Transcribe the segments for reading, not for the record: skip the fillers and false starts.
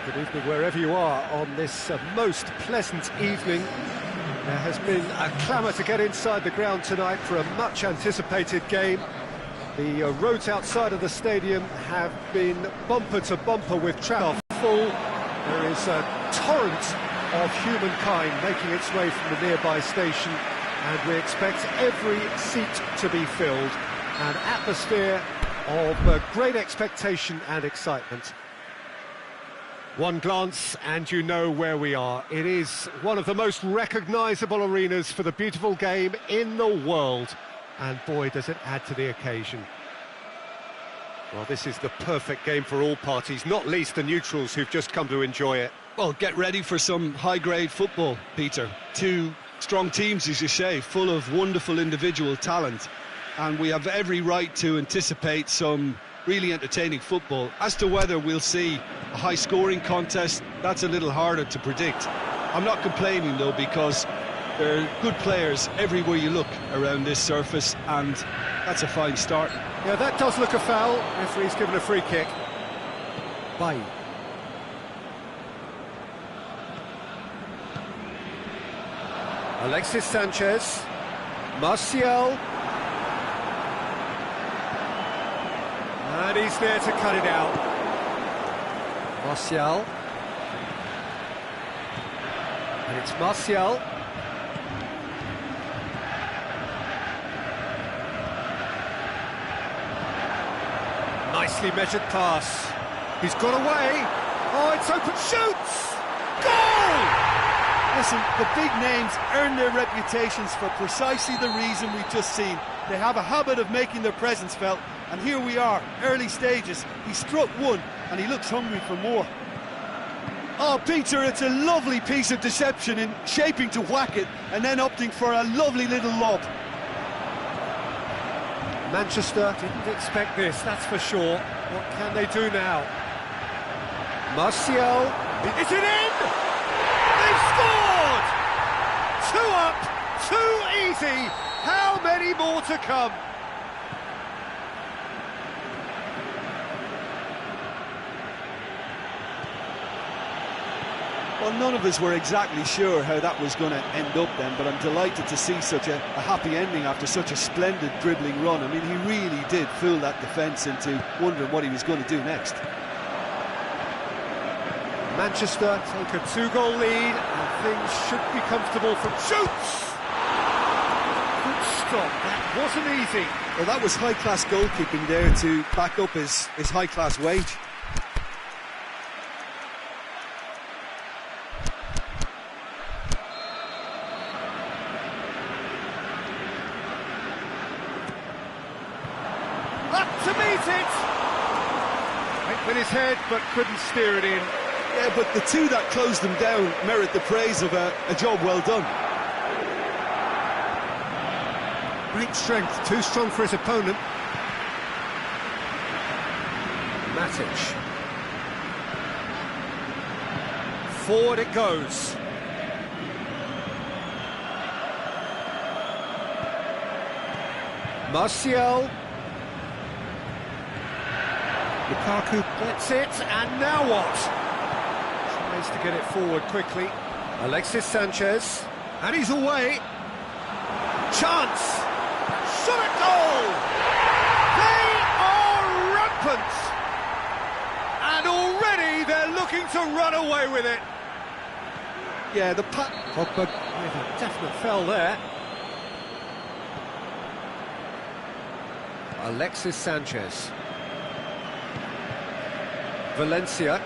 Good evening wherever you are on this most pleasant evening. There has been a clamour to get inside the ground tonight for a much-anticipated game. The roads outside of the stadium have been bumper to bumper with traffic full. There is a torrent of humankind making its way from the nearby station, and we expect every seat to be filled. An atmosphere of great expectation and excitement. One glance and you know where we are. It is one of the most recognisable arenas for the beautiful game in the world. And boy, does it add to the occasion. Well, this is the perfect game for all parties, not least the neutrals who've just come to enjoy it. Well, get ready for some high-grade football, Peter. Two strong teams, as you say, full of wonderful individual talent. And we have every right to anticipate some really entertaining football. As to whether we'll see a high-scoring contest, that's a little harder to predict. I'm not complaining, though, because there are good players everywhere you look around this surface, and that's a fine start. Yeah, that does look a foul. Referee's given a free kick. Bye. Alexis Sanchez. Martial. And he's there to cut it out. Martial. And it's Martial. Nicely measured pass. He's got away. Oh, it's open. Shoots! Goal! Listen, the big names earn their reputations for precisely the reason we've just seen. They have a habit of making their presence felt. And here we are, early stages. He struck one, and he looks hungry for more. Oh, Peter, it's a lovely piece of deception in shaping to whack it, and then opting for a lovely little lob. Manchester didn't expect this, that's for sure. What can they do now? Martial. Is it in? They've scored! 2 up, 2 easy. How many more to come? Well, none of us were exactly sure how that was going to end up then, but I'm delighted to see such a happy ending after such a splendid dribbling run. I mean, he really did fool that defence into wondering what he was going to do next. Manchester take a 2-goal lead, and things should be comfortable from shoots! Good stop, that wasn't easy. Well, that was high-class goalkeeping there to back up his high-class wage. To meet it! Went with his head, but couldn't steer it in. Yeah, but the two that closed them down merit the praise of a job well done. Great strength, too strong for his opponent. Matic. Forward it goes. Martial. Lukaku gets it, and now what? Tries to get it forward quickly. Alexis Sanchez, and he's away. Chance! Shot at goal! They are rampant! And already they're looking to run away with it. Yeah, Pogba with a definite foul there. Alexis Sanchez. Valencia.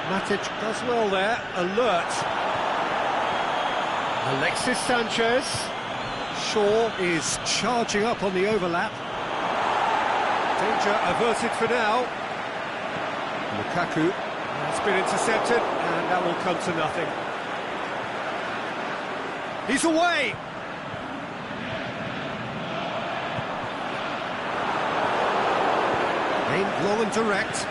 Matic does well there, alert. Alexis Sanchez. Shaw is charging up on the overlap. Danger averted for now. Lukaku has been intercepted, and that will come to nothing. He's away! Aimed long and direct.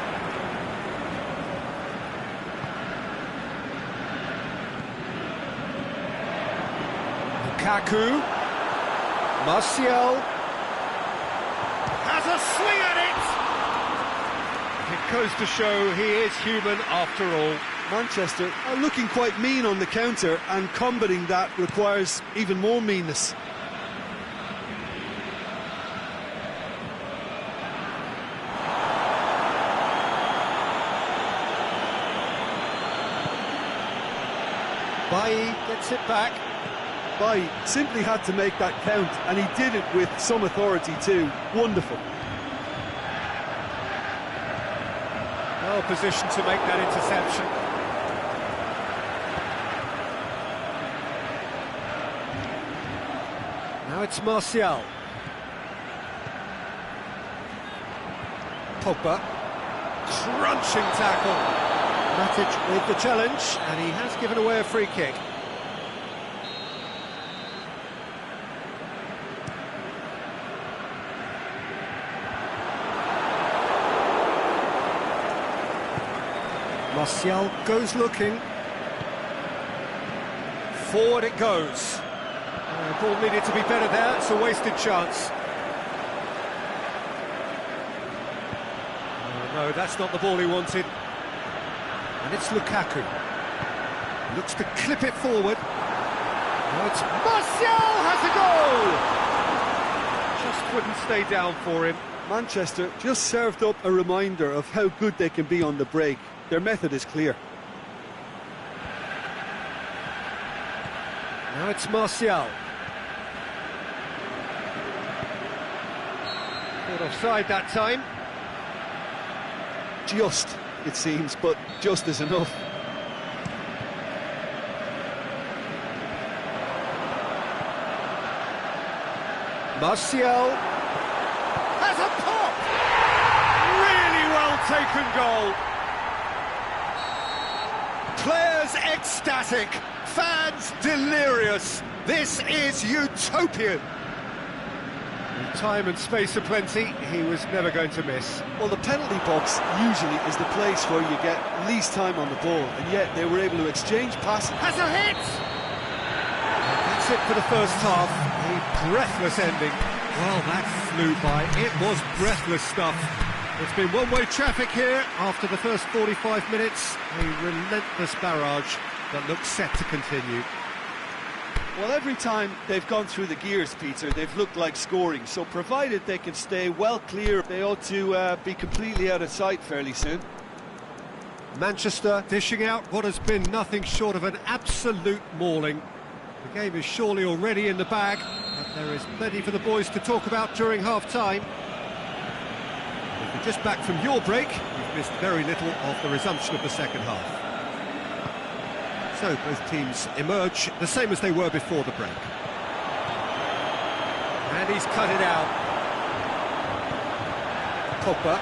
Lukaku. Martial. Has a swing at it! It goes to show he is human after all. Manchester are looking quite mean on the counter, and combating that requires even more meanness. Bailly gets it back. Bailly simply had to make that count, and he did it with some authority too. Wonderful. Well positioned to make that interception. Now it's Martial. Pogba. Crunching tackle. Matic with the challenge, and he has given away a free kick. Martial goes looking. Forward it goes. The ball needed to be better there, it's a wasted chance. Oh, no, that's not the ball he wanted. And it's Lukaku. Looks to clip it forward. Now it's Martial has a goal! Just wouldn't stay down for him. Manchester just served up a reminder of how good they can be on the break. Their method is clear. Now it's Martial. Caught offside that time. Just, it seems, but just is enough. Martial has a pop! Really well taken goal. Players ecstatic, fans delirious. This is utopian. With time and space aplenty, he was never going to miss. Well, the penalty box usually is the place where you get least time on the ball, and yet they were able to exchange passes. Has a hit! That's it for the first half. A breathless ending. Well, that flew by. It was breathless stuff. It's been one-way traffic here after the first 45 minutes. A relentless barrage that looks set to continue. Well, every time they've gone through the gears, Peter, they've looked like scoring. So provided they can stay well clear, they ought to be completely out of sight fairly soon. Manchester dishing out what has been nothing short of an absolute mauling. The game is surely already in the bag, but there is plenty for the boys to talk about during half-time. If you're just back from your break, you've missed very little of the resumption of the second half. So both teams emerge the same as they were before the break. And he's cut it out. Pogba.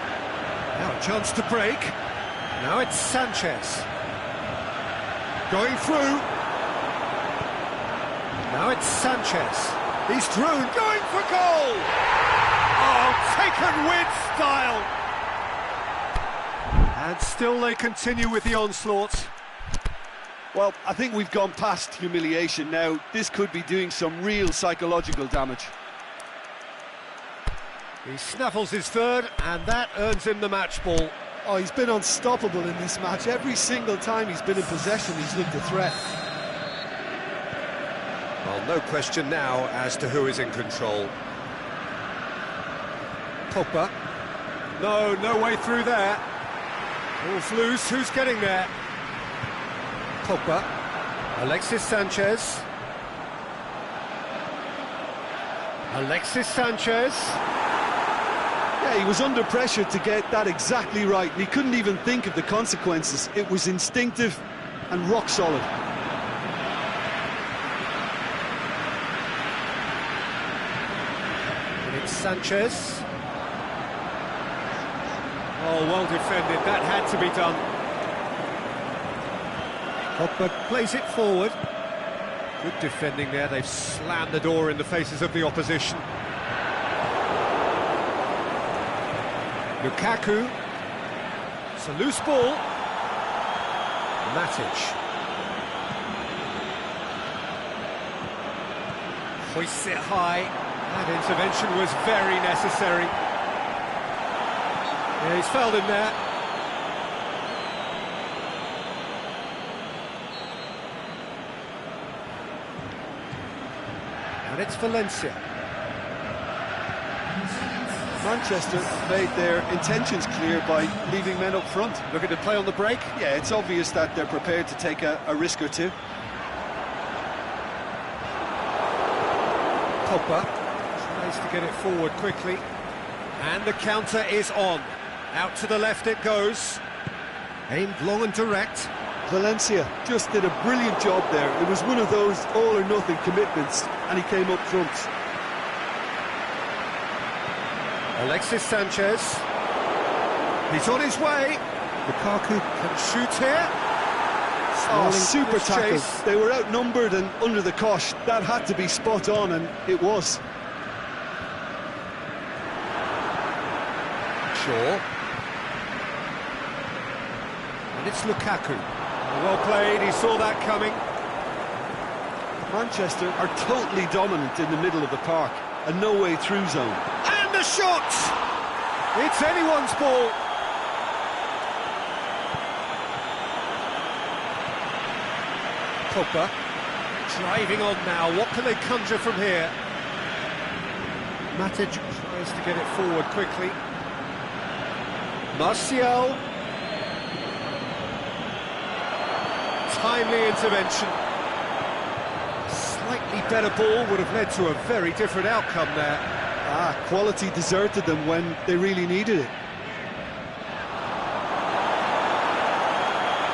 Now a chance to break. Now it's Sanchez. Going through. Now it's Sanchez. He's through, going for goal! Oh, taken with style! And still they continue with the onslaught. Well, I think we've gone past humiliation now. This could be doing some real psychological damage. He snaffles his third, and that earns him the match ball. Oh, he's been unstoppable in this match. Every single time he's been in possession, he's looked a threat. Well, no question now as to who is in control. Pogba. No way through there. Ball's loose, who's getting there? Pogba. Alexis Sanchez. Alexis Sanchez. Yeah, he was under pressure to get that exactly right, and he couldn't even think of the consequences. It was instinctive and rock solid. And it's Sanchez. Oh, well defended, that had to be done. Pogba plays it forward. Good defending there, they've slammed the door in the faces of the opposition. Lukaku. It's a loose ball. Matic. Hoists it high. That intervention was very necessary. Yeah, he's fouled him there. And it's Valencia. Manchester made their intentions clear by leaving men up front. Looking to play on the break. Yeah, it's obvious that they're prepared to take a risk or two. Pogba tries to get it forward quickly. And the counter is on. Out to the left it goes. Aimed long and direct. Valencia just did a brilliant job there. It was one of those all-or-nothing commitments, and he came up trumps. Alexis Sanchez. He's on his way. Lukaku can shoot here. Oh, super tackle. They were outnumbered and under the cosh. That had to be spot on, and it was. Shaw. And it's Lukaku. Well played, he saw that coming. Manchester are totally dominant in the middle of the park. A no-way through zone. And the shot! It's anyone's ball. Pogba driving on now. What can they conjure from here? Matic tries to get it forward quickly. Martial. Timely intervention. Slightly better ball would have led to a very different outcome there. Quality deserted them when they really needed it.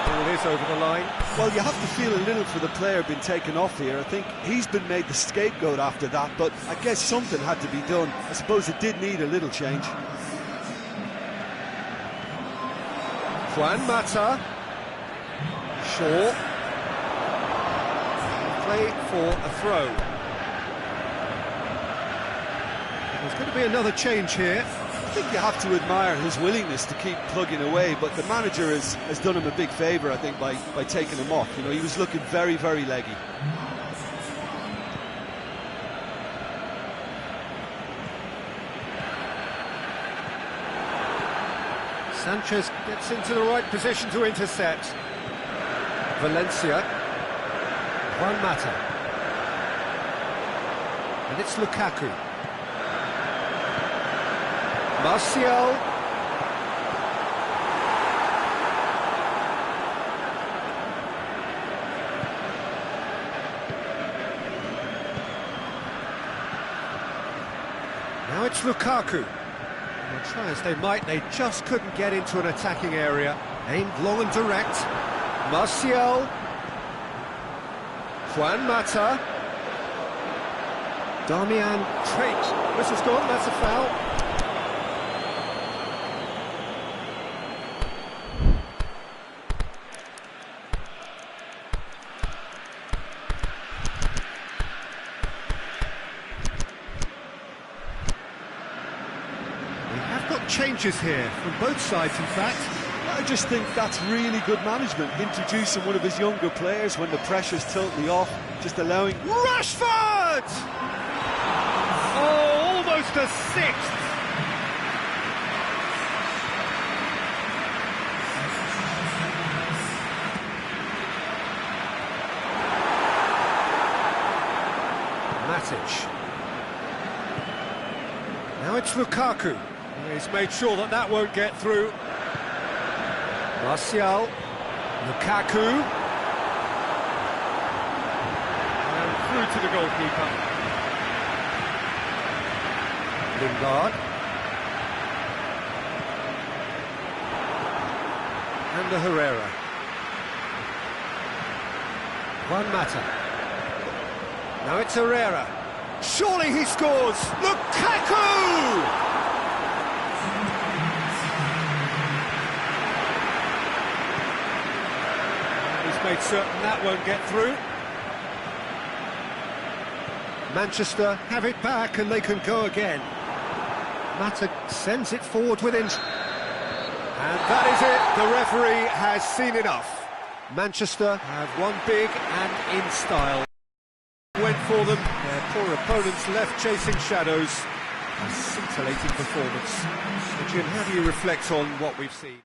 Ball is over the line. Well, you have to feel a little for the player being taken off here. I think he's been made the scapegoat after that, but I guess something had to be done. I suppose it did need a little change. Juan Mata. Shaw. Play for a throw. There's going to be another change here. I think you have to admire his willingness to keep plugging away, but the manager has done him a big favour, I think, by taking him off. You know, he was looking very, very leggy. Sanchez gets into the right position to intercept. Valencia. Juan Mata. And it's Lukaku. Martial. Now it's Lukaku. Well, try as they might, they just couldn't get into an attacking area. Aimed long and direct. Martial. Juan Mata. Darmian Traoré. Whistle's gone, that's a foul. We have got changes here from both sides, in fact. I just think that's really good management, introducing one of his younger players when the pressure's totally off, just allowing... Rashford! Oh, almost a sixth! Matic. Now it's Lukaku. He's made sure that that won't get through. Martial, Lukaku, and through to the goalkeeper. Lingard, and the Herrera. Juan Mata. Now it's Herrera. Surely he scores! Lukaku! Made certain that won't get through. Manchester have it back and they can go again. Mata sends it forward with inch. And that is it, the referee has seen enough. Manchester have won big and in style. Went for them. Their poor opponents left chasing shadows. A scintillating performance. And Jim, how do you reflect on what we've seen?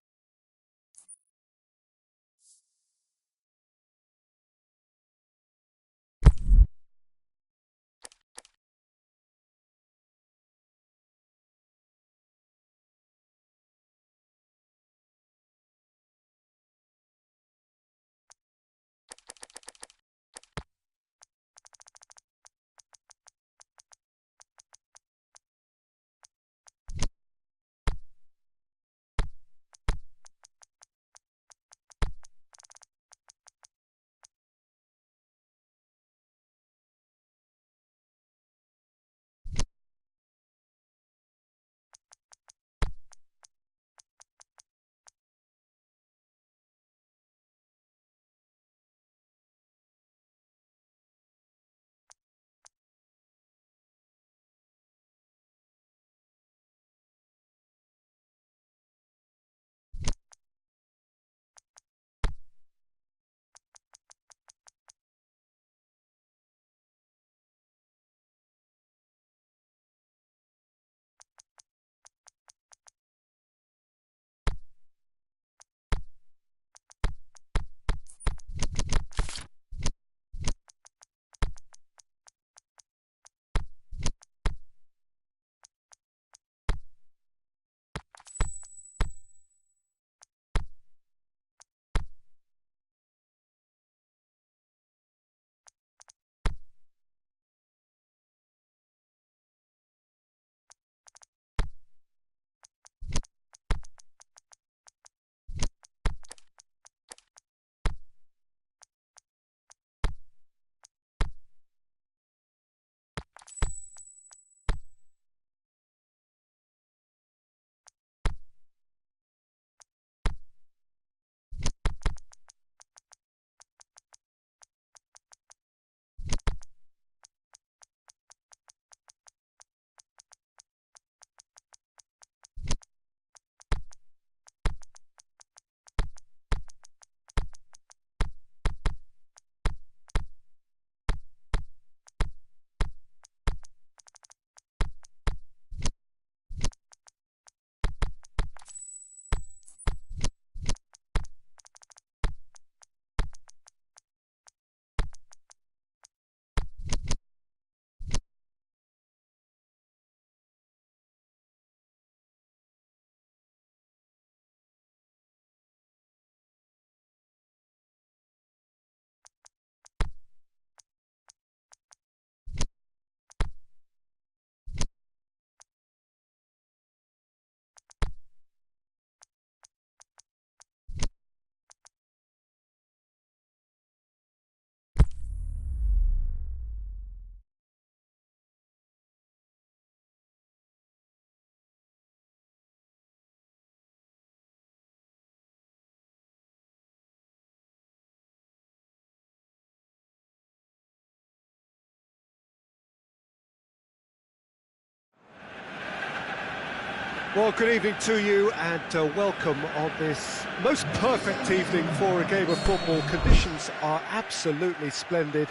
Well, good evening to you and welcome on this most perfect evening for a game of football. Conditions are absolutely splendid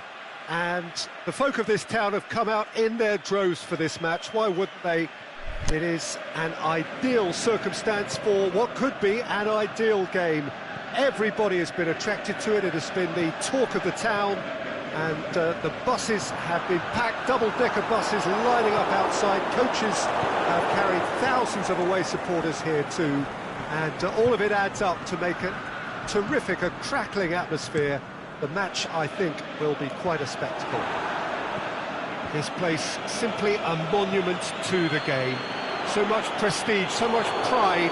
and the folk of this town have come out in their droves for this match. Why wouldn't they? It is an ideal circumstance for what could be an ideal game. Everybody has been attracted to it. It has been the talk of the town. And the buses have been packed, double-decker buses lining up outside. Coaches have carried thousands of away supporters here too. And all of it adds up to make a terrific, a crackling atmosphere. The match, I think, will be quite a spectacle. This place, simply a monument to the game. So much prestige, so much pride,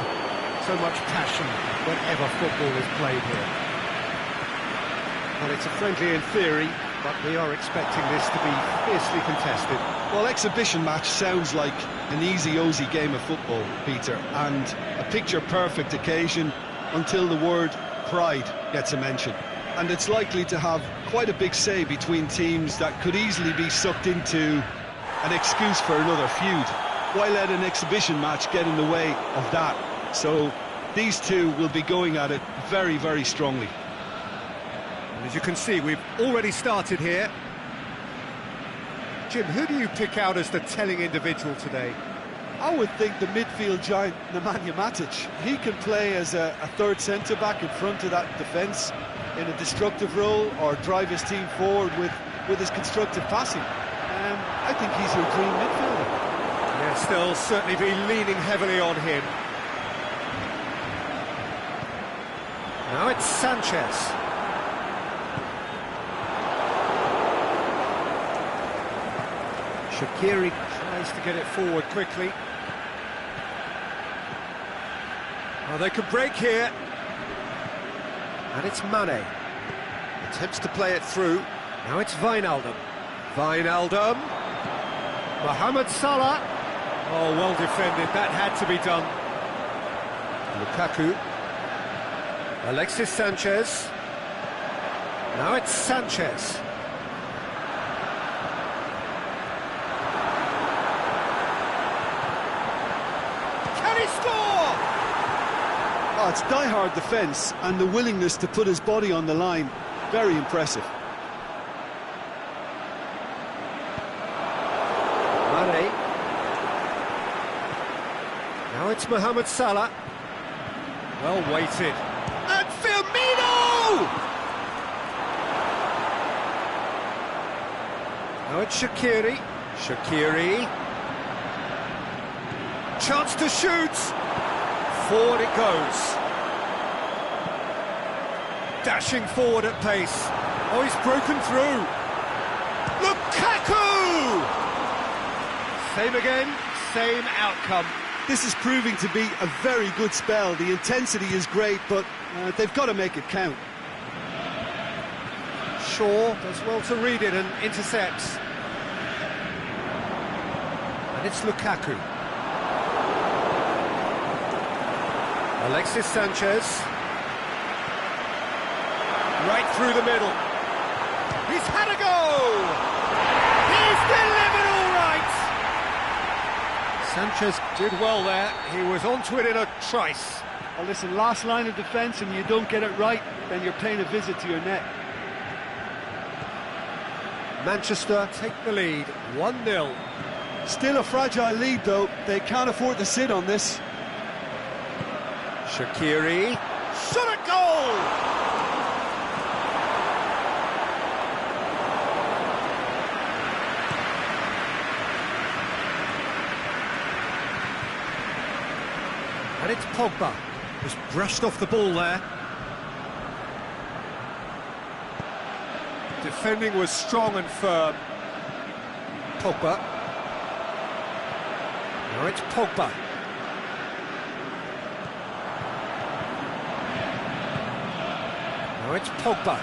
so much passion whenever football is played here. Well, it's a friendly in theory, but we are expecting this to be fiercely contested. Well, exhibition match sounds like an easy-osy game of football, Peter, and a picture-perfect occasion until the word pride gets a mention. And it's likely to have quite a big say between teams that could easily be sucked into an excuse for another feud. Why let an exhibition match get in the way of that? So these two will be going at it very, very strongly. And as you can see, we've already started here. Jim, who do you pick out as the telling individual today? I would think the midfield giant Nemanja Matic. He can play as a third centre-back in front of that defence in a destructive role, or drive his team forward with his constructive passing. I think he's your dream midfielder. Yes, they'll certainly be leaning heavily on him. Now it's Sanchez. Shaqiri tries to get it forward quickly. Oh, they could break here. And it's Mane. Attempts to play it through. Now it's Wijnaldum. Wijnaldum. Mohamed Salah. Oh, well defended. That had to be done. Lukaku. Alexis Sanchez. Now it's Sanchez. Can he score? Oh, it's die-hard defence and the willingness to put his body on the line. Very impressive. Mane. Now it's Mohamed Salah. Well weighted. And Firmino! Now it's Shaqiri. Shaqiri. Chance to shoot. Forward it goes. Dashing forward at pace. Oh, he's broken through. Lukaku! Same again, same outcome. This is proving to be a very good spell. The intensity is great, but they've got to make it count. Shaw does well to read it and intercepts. And it's Lukaku. Alexis Sanchez. Right through the middle. He's had a go! He's delivered all right! Sanchez did well there. He was onto it in a trice. Well, listen, last line of defence and you don't get it right, then you're paying a visit to your net. Manchester take the lead, 1-0. Still a fragile lead, though. They can't afford to sit on this. Shaqiri. Shot at goal! And it's Pogba, who's brushed off the ball there. Defending was strong and firm. Pogba. Now it's Pogba. Now it's Pogba.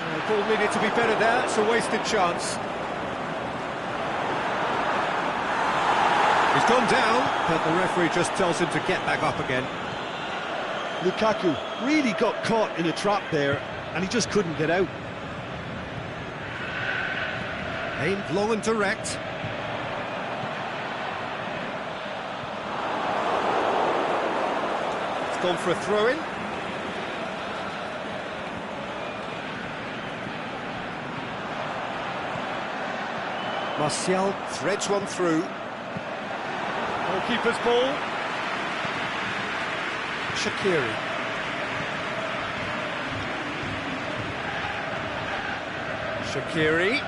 Oh, the ball needed to be better there. It's a wasted chance. He's gone down, but the referee just tells him to get back up again. Lukaku really got caught in a trap there, and he just couldn't get out. Aimed long and direct. It's gone for a throw-in. Martial threads one through. Goalkeeper's ball. Shaqiri. Shaqiri.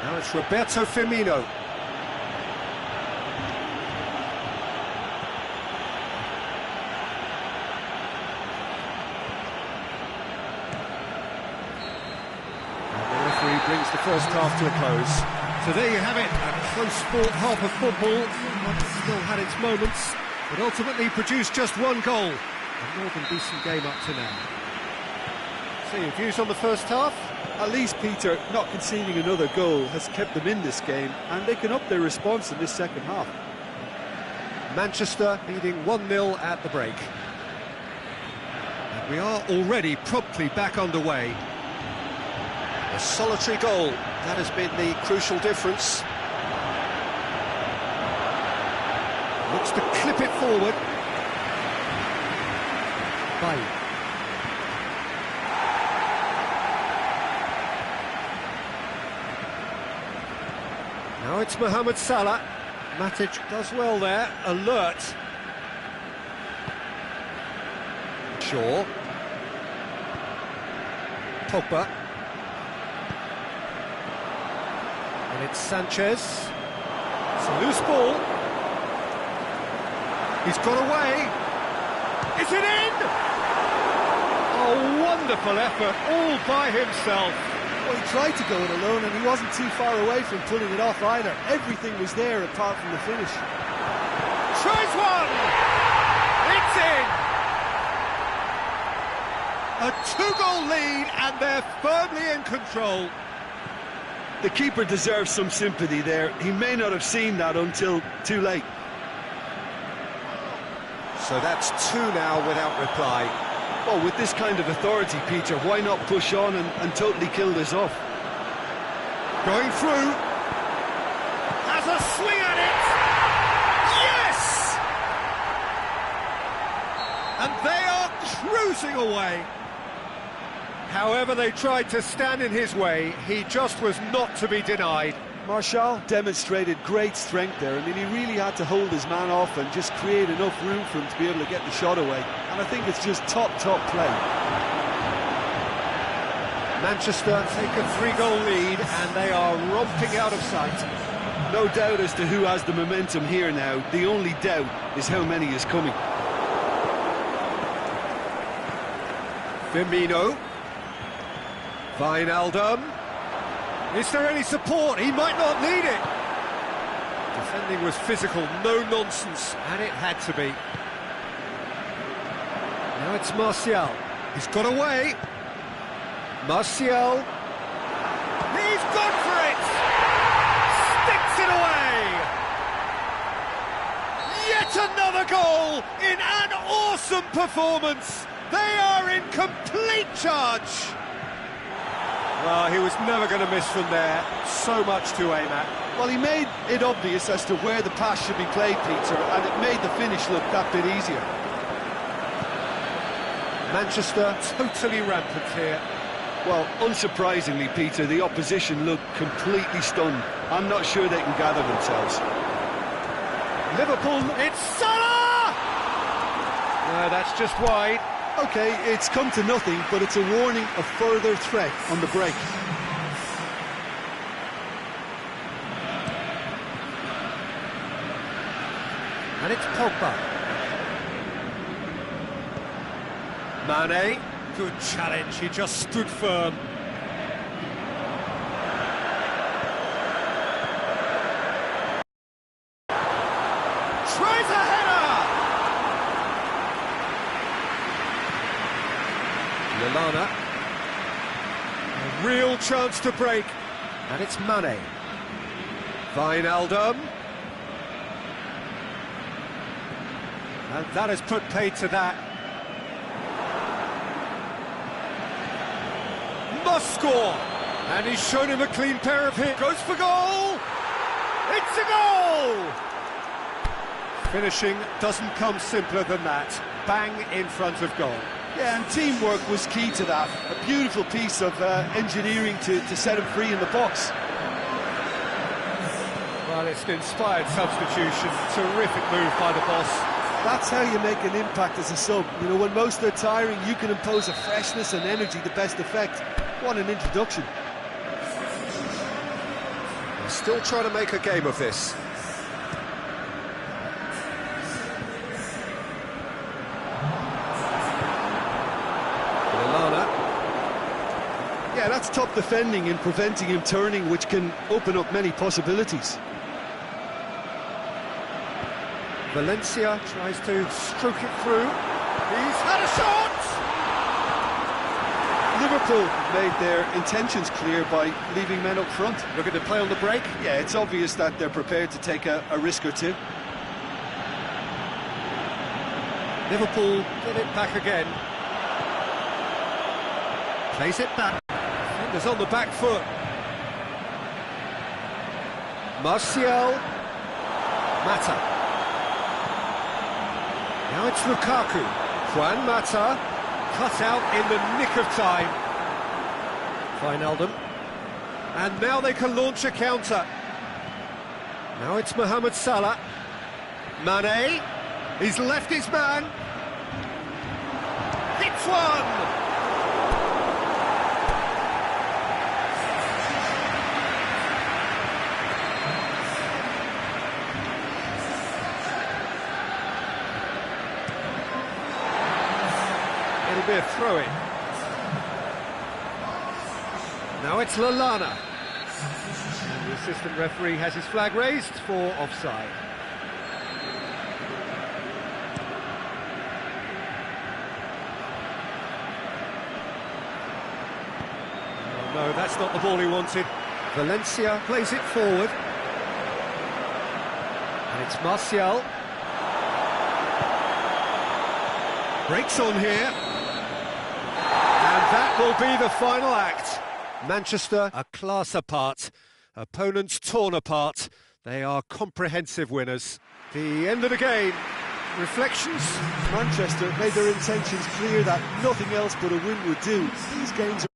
Now it's Roberto Firmino. And the referee brings the first half to a close. So there you have it, a close fought half of football. One still had its moments, but ultimately produced just one goal. A more than decent game up to now. So your views on the first half? At least, Peter, not conceding another goal has kept them in this game, and they can up their response in this second half. Manchester leading 1-0 at the break. And we are already promptly back underway. A solitary goal, that has been the crucial difference. Looks to clip it forward. Bailly. it's Mohamed Salah. Matic does well there, alert. Shaw. Pogba. And it's Sanchez. It's a loose ball. He's got away. Is it in? Oh, wonderful effort, all by himself. Well, he tried to go it alone and he wasn't too far away from pulling it off either. Everything was there apart from the finish. Tries one! It's in! A two-goal lead and they're firmly in control. The keeper deserves some sympathy there. He may not have seen that until too late. So that's two now without reply. Well, with this kind of authority, Peter, why not push on and totally kill this off? Going through. Has a swing at it. Yes! And they are cruising away. However they tried to stand in his way, he just was not to be denied. Martial demonstrated great strength there. I mean, he really had to hold his man off and just create enough room for him to be able to get the shot away. And I think it's just top play. Manchester take a 3-goal lead and they are romping out of sight. No doubt as to who has the momentum here now. The only doubt is how many is coming. Firmino. Wijnaldum. Is there any support? He might not need it. Defending was physical, no nonsense, and it had to be. Now it's Martial. He's got away. Martial. He's gone for it! Sticks it away! Yet another goal in an awesome performance. They are in complete charge. Well, he was never going to miss from there. So much to aim at. Well, he made it obvious as to where the pass should be played, Peter, and it made the finish look that bit easier. Manchester totally rampant here. Well, unsurprisingly, Peter, the opposition look completely stunned. I'm not sure they can gather themselves. Liverpool, it's Salah! No, that's just wide. OK, it's come to nothing, but it's a warning of further threat on the break. And it's Pogba. Mane, good challenge, he just stood firm. Tries a header! Lallana. A real chance to break. And it's Mane. Wijnaldum. And that has put paid to that. Must score! And he's shown him a clean pair of hits. Goes for goal! It's a goal! Finishing doesn't come simpler than that. Bang in front of goal. Yeah, and teamwork was key to that. A beautiful piece of engineering to set him free in the box. Well, it's an inspired substitution. Terrific move by the boss. That's how you make an impact as a sub. You know, when most are tiring, you can impose a freshness and energy to best effect. What an introduction. They're still trying to make a game of this. Lallana. Yeah, that's top defending and preventing him turning, which can open up many possibilities. Valencia tries to stroke it through. He's had a shot! Liverpool made their intentions clear by leaving men up front. Looking to play on the break. Yeah, it's obvious that they're prepared to take a risk or two. Liverpool get it back again. Plays it back. Defenders on the back foot. Martial. Mata. Now it's Lukaku. Juan Mata. Cut out in the nick of time. Wijnaldum. And now they can launch a counter. Now it's Mohamed Salah. Mane, he's left his man. Hits one! It'll be a throw-in. Now it's Lallana. The assistant referee has his flag raised for offside. Oh no, that's not the ball he wanted. Valencia plays it forward. And it's Martial. Breaks on here. And that will be the final act. Manchester, a class apart. Opponents torn apart. They are comprehensive winners. The end of the game. Reflections? Manchester made their intentions clear that nothing else but a win would do. These games are